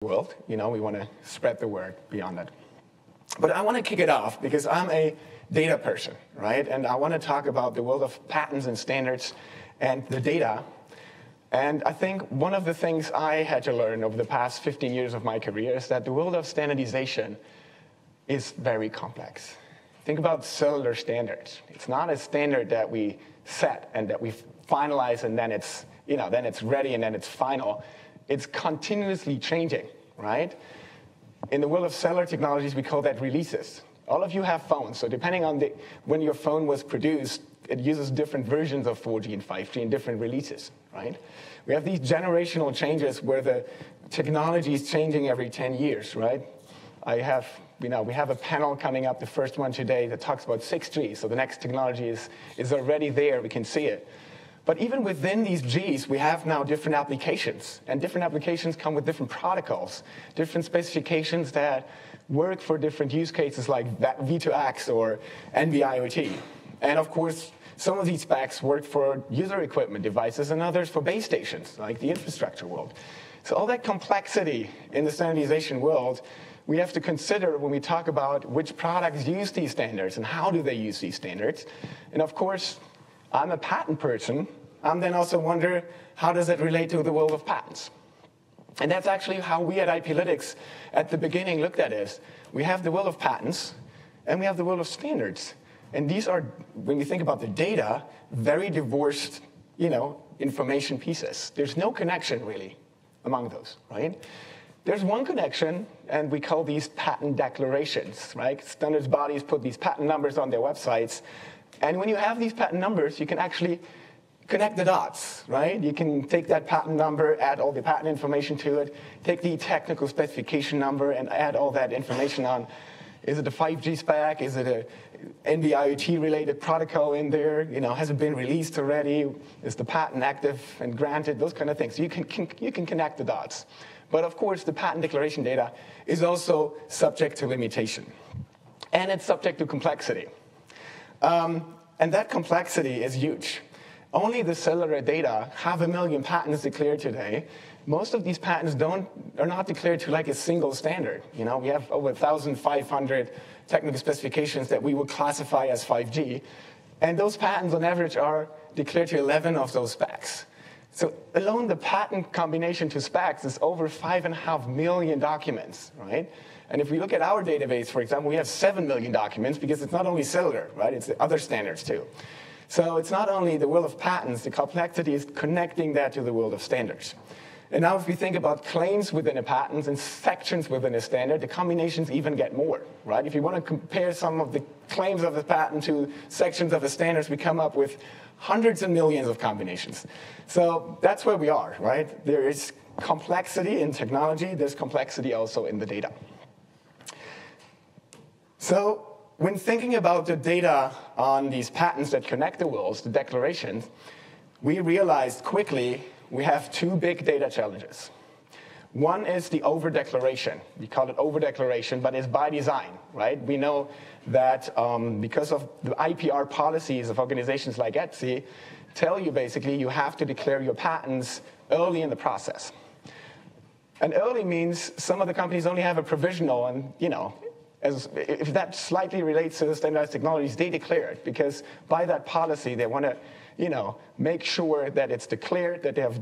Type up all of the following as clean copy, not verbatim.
world. We want to spread the word beyond that. But I want to kick it off because I'm a data person, right? And I want to talk about the world of patents and standards and the data. And I think one of the things I had to learn over the past 15 years of my career is that the world of standardization is very complex. Think about cellular standards. It's not a standard that we set and that we finalize and then it's, then it's ready and then it's final. It's continuously changing, right? In the world of cellular technologies, we call that releases. All of you have phones, so depending on when your phone was produced, it uses different versions of 4G and 5G and different releases, right? We have these generational changes where the technology is changing every 10 years, right? we have a panel coming up, the first one today, that talks about 6G, so the next technology is already there, we can see it. But even within these Gs, we have now different applications, and different applications come with different protocols, different specifications that work for different use cases like V2X or NB-IoT. And of course, some of these specs work for user equipment devices and others for base stations, like the infrastructure world. So all that complexity in the standardization world, we have to consider when we talk about which products use these standards and how do they use these standards. And of course, I'm a patent person. I'm then also wonder, how does it relate to the world of patents? And that's actually how we at IPlytics at the beginning looked at it. We have the world of patents, and we have the world of standards. And these are, when you think about the data, very divorced, information pieces. There's no connection, really, among those, right? There's one connection, and we call these patent declarations, right? Standards bodies put these patent numbers on their websites. And when you have these patent numbers, you can actually connect the dots, right? You can take that patent number, add all the patent information to it, take the technical specification number and add all that information on. Is it a 5G spec? Is it a NB-IoT related protocol in there? Has it been released already? Is the patent active and granted? Those kind of things. You can connect the dots. But of course, the patent declaration data is also subject to limitation. And it's subject to complexity. And that complexity is huge. Only the cellular data, 500,000 patents declared today. Most of these patents are not declared to like a single standard. We have over 1,500 technical specifications that we would classify as 5G. And those patents on average are declared to 11 of those specs. So alone the patent combination to specs is over 5.5 million documents, right? And if we look at our database, for example, we have 7 million documents because it's not only cellular, right? It's the other standards too. So it's not only the world of patents, the complexity is connecting that to the world of standards. And now if we think about claims within a patent and sections within a standard, the combinations even get more, right? If you want to compare some of the claims of a patent to sections of the standards, we come up with hundreds of millions of combinations. So that's where we are, right? There is complexity in technology. There's complexity also in the data. So when thinking about the data on these patents that connect the worlds, the declarations, we realized quickly we have two big data challenges. One is the over-declaration. We call it over-declaration, but it's by design, right? We know that because of the IPR policies of organizations like ETSI, tell you basically you have to declare your patents early in the process. And early means some of the companies only have a provisional, and if that slightly relates to the standardized technologies, they declare it because by that policy they want to, make sure that it's declared that they have,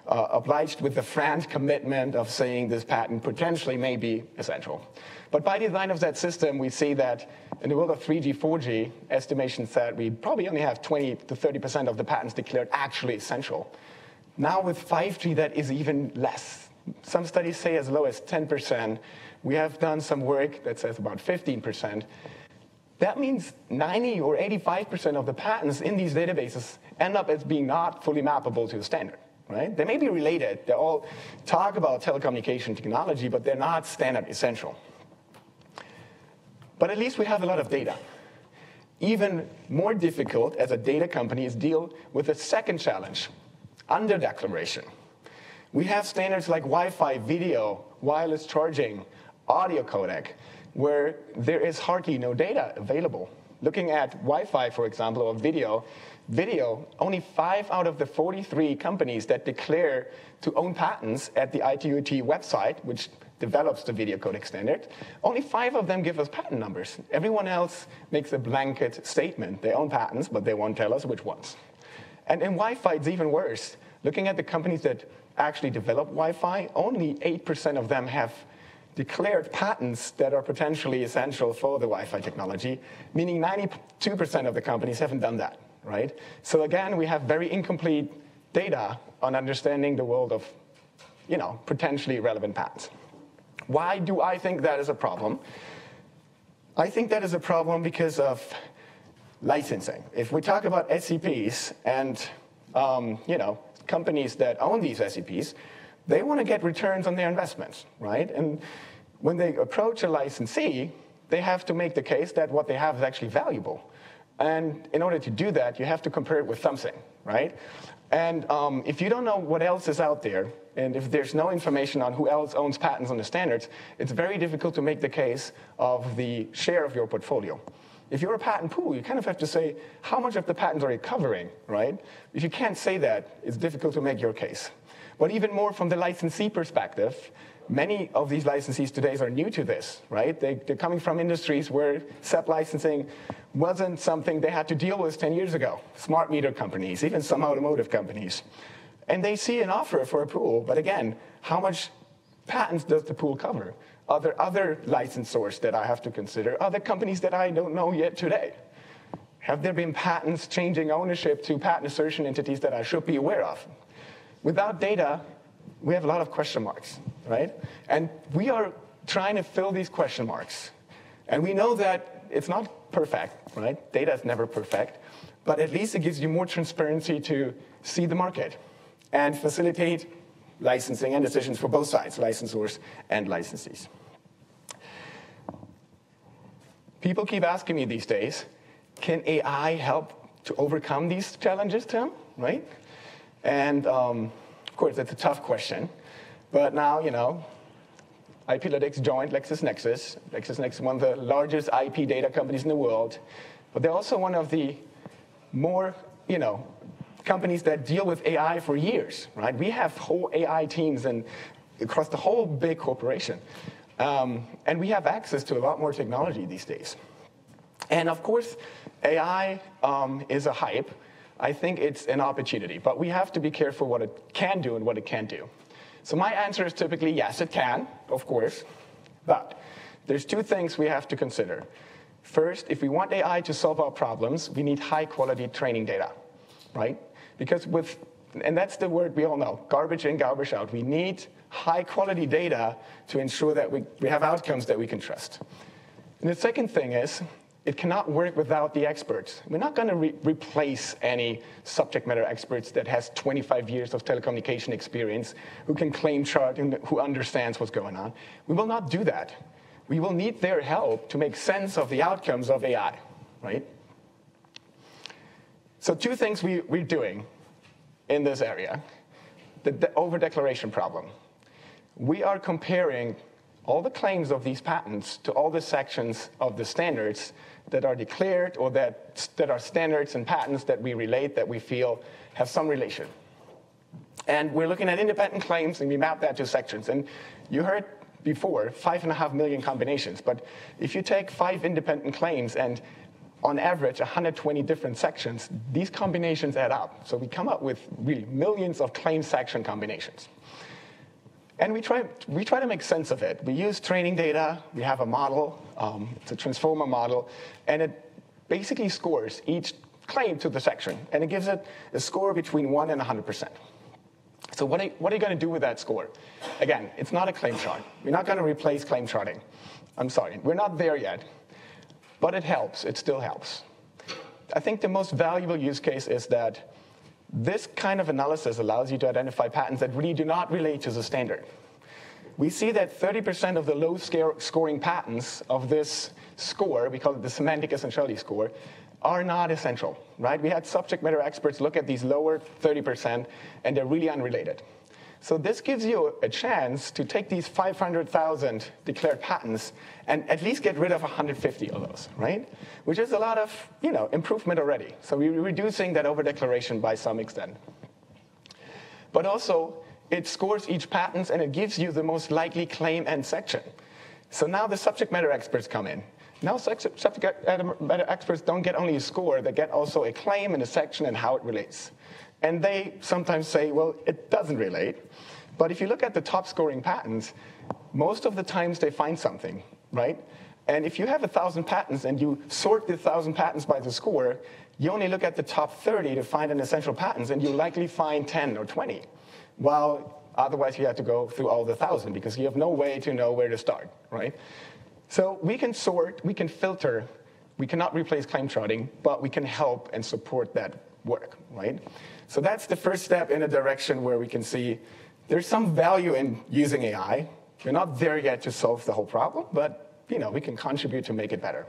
obliged with the FRAND commitment of saying this patent potentially may be essential. But by design of that system, we see that in the world of 3G, 4G, estimations that we probably only have 20 to 30% of the patents declared actually essential. Now with 5G, that is even less. Some studies say as low as 10%. We have done some work that says about 15%. That means 90 or 85% of the patents in these databases end up as being not fully mappable to a standard, right? They may be related. They all talk about telecommunication technology, but they're not standard essential. But at least we have a lot of data. Even more difficult as a data company is deal with the second challenge, under-declaration. We have standards like Wi-Fi, video, wireless charging, audio codec, where there is hardly no data available. Looking at Wi-Fi, for example, or video, only 5 out of the 43 companies that declare to own patents at the IPlytics website, which develops the video codec standard, only 5 of them give us patent numbers. Everyone else makes a blanket statement. They own patents, but they won't tell us which ones. And in Wi-Fi, it's even worse. Looking at the companies that actually develop Wi-Fi, only 8% of them have declared patents that are potentially essential for the Wi-Fi technology, meaning 92% of the companies haven't done that, right? So again, we have very incomplete data on understanding the world of, potentially relevant patents. Why do I think that is a problem? I think that is a problem because of licensing. If we talk about SEPs and, companies that own these SEPs, they want to get returns on their investments, right? And when they approach a licensee, they have to make the case that what they have is actually valuable. And in order to do that, you have to compare it with something, right? And if you don't know what else is out there, and if there's no information on who else owns patents on the standards, it's very difficult to make the case of the share of your portfolio. If you're a patent pool, you kind of have to say, how much of the patents are you covering, right? If you can't say that, it's difficult to make your case. But even more from the licensee perspective, many of these licensees today are new to this, right? They're coming from industries where SEP licensing wasn't something they had to deal with 10 years ago. Smart meter companies, even some automotive companies. And they see an offer for a pool, but again, how much patents does the pool cover? Are there other licensors that I have to consider? Other companies that I don't know yet today? Have there been patents changing ownership to patent assertion entities that I should be aware of? Without data, we have a lot of question marks, right? And we are trying to fill these question marks. And we know that it's not perfect, right? Data is never perfect. But at least it gives you more transparency to see the market and facilitate licensing and decisions for both sides, licensors and licensees. People keep asking me these days, can AI help to overcome these challenges, Tim, right? And of course, that's a tough question. But now, IPlytics joined LexisNexis. LexisNexis is one of the largest IP data companies in the world. But they're also one of the more, companies that deal with AI for years, right? We have whole AI teams across the whole big corporation. And we have access to a lot more technology these days. And of course, AI is a hype. I think it's an opportunity. But we have to be careful what it can do and what it can't do. So my answer is typically yes, it can, of course. But there's 2 things we have to consider. First, if we want AI to solve our problems, we need high-quality training data, right? Because and that's the word we all know, garbage in, garbage out. We need high-quality data to ensure that we have outcomes that we can trust. And the second thing is, it cannot work without the experts. We're not going to replace any subject matter experts that has 25 years of telecommunication experience, who can claim chart and who understands what's going on. We will not do that. We will need their help to make sense of the outcomes of AI, right? So 2 things we're doing in this area. The over-declaration problem. We are comparing all the claims of these patents to all the sections of the standards that are declared or that are standards and patents that we relate, that we feel have some relation. And we're looking at independent claims, and we map that to sections. And you heard before, 5.5 million combinations. But if you take 5 independent claims and on average 120 different sections, these combinations add up. So we come up with really millions of claim section combinations. And we try to make sense of it. We use training data. We have a model. It's a transformer model. And it basically scores each claim to the section. And it gives it a score between 1 and 100%. So what are you going to do with that score? Again, it's not a claim chart. We're not going to replace claim charting. I'm sorry. We're not there yet. But it helps. It still helps. I think the most valuable use case is that this kind of analysis allows you to identify patents that really do not relate to the standard. We see that 30% of the low-scoring patents of this score, we call it the Semantic Essentiality Score, are not essential, right? We had subject matter experts look at these lower 30%, and they're really unrelated. So this gives you a chance to take these 500,000 declared patents and at least get rid of 150 of those, right? Which is a lot of improvement already. So we're reducing that over-declaration by some extent. But also, it scores each patent, and it gives you the most likely claim and section. So now the subject matter experts come in. Now subject matter experts don't get only a score, they get also a claim and a section and how it relates. And they sometimes say, well, it doesn't relate. But if you look at the top scoring patents, most of the times they find something, right? And if you have 1,000 patents and you sort the 1,000 patents by the score, you only look at the top 30 to find an essential patents, and you likely find 10 or 20. While otherwise you have to go through all the 1,000 because you have no way to know where to start, right? So we can sort, we can filter, we cannot replace claim charting, but we can help and support that work, right? So that's the first step in a direction where we can see there's some value in using AI. We're not there yet to solve the whole problem, but we can contribute to make it better.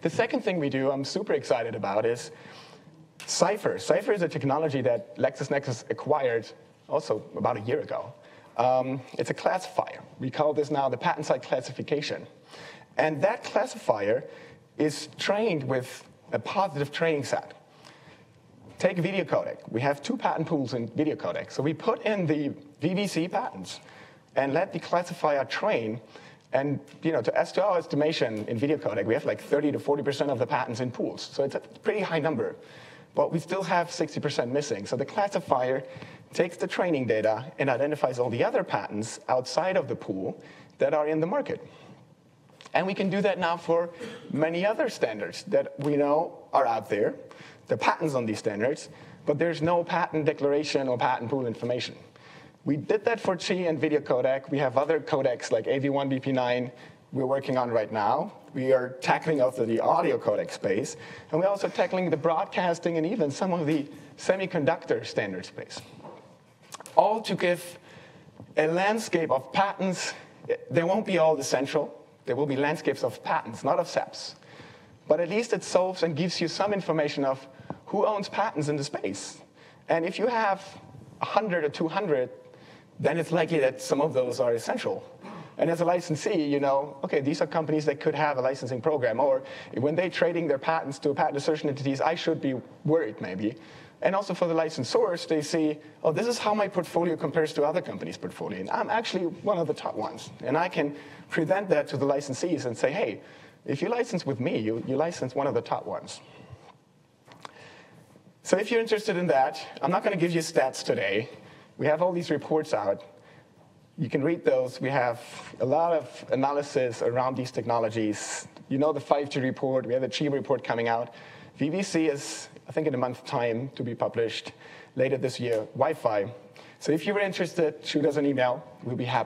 The second thing we do, I'm super excited about, is Cypher. Cypher is a technology that LexisNexis acquired also about a year ago. It's a classifier. We call this now the patent site classification. And that classifier is trained with a positive training set. Take video codec. We have 2 patent pools in video codec. So we put in the VVC patents and let the classifier train. And to our estimation in video codec, we have like 30 to 40% of the patents in pools. So it's a pretty high number. But we still have 60% missing. So the classifier takes the training data and identifies all the other patents outside of the pool that are in the market. And we can do that now for many other standards that we know are out there. The patents on these standards, but there's no patent declaration or patent pool information. We did that for Qi and video codec. We have other codecs like AV1, BP9 we're working on right now. We are tackling also the audio codec space. And we're also tackling the broadcasting and even some of the semiconductor standard space. All to give a landscape of patents. They won't be all essential. There will be landscapes of patents, not of SEPs. But at least it solves and gives you some information of who owns patents in the space. And if you have 100 or 200, then it's likely that some of those are essential. And as a licensee, okay, these are companies that could have a licensing program. Or when they're trading their patents to patent assertion entities, I should be worried maybe. And also for the licensors, they see, oh, this is how my portfolio compares to other companies' portfolio. And I'm actually one of the top ones. And I can present that to the licensees and say, hey, if you license with me, you license one of the top ones. So if you're interested in that, I'm not going to give you stats today. We have all these reports out. You can read those. We have a lot of analysis around these technologies. The 5G report. We have the Qi report coming out. VVC is, I think, in a month's time to be published later this year. Wi-Fi. So if you were interested, shoot us an email. We'll be happy.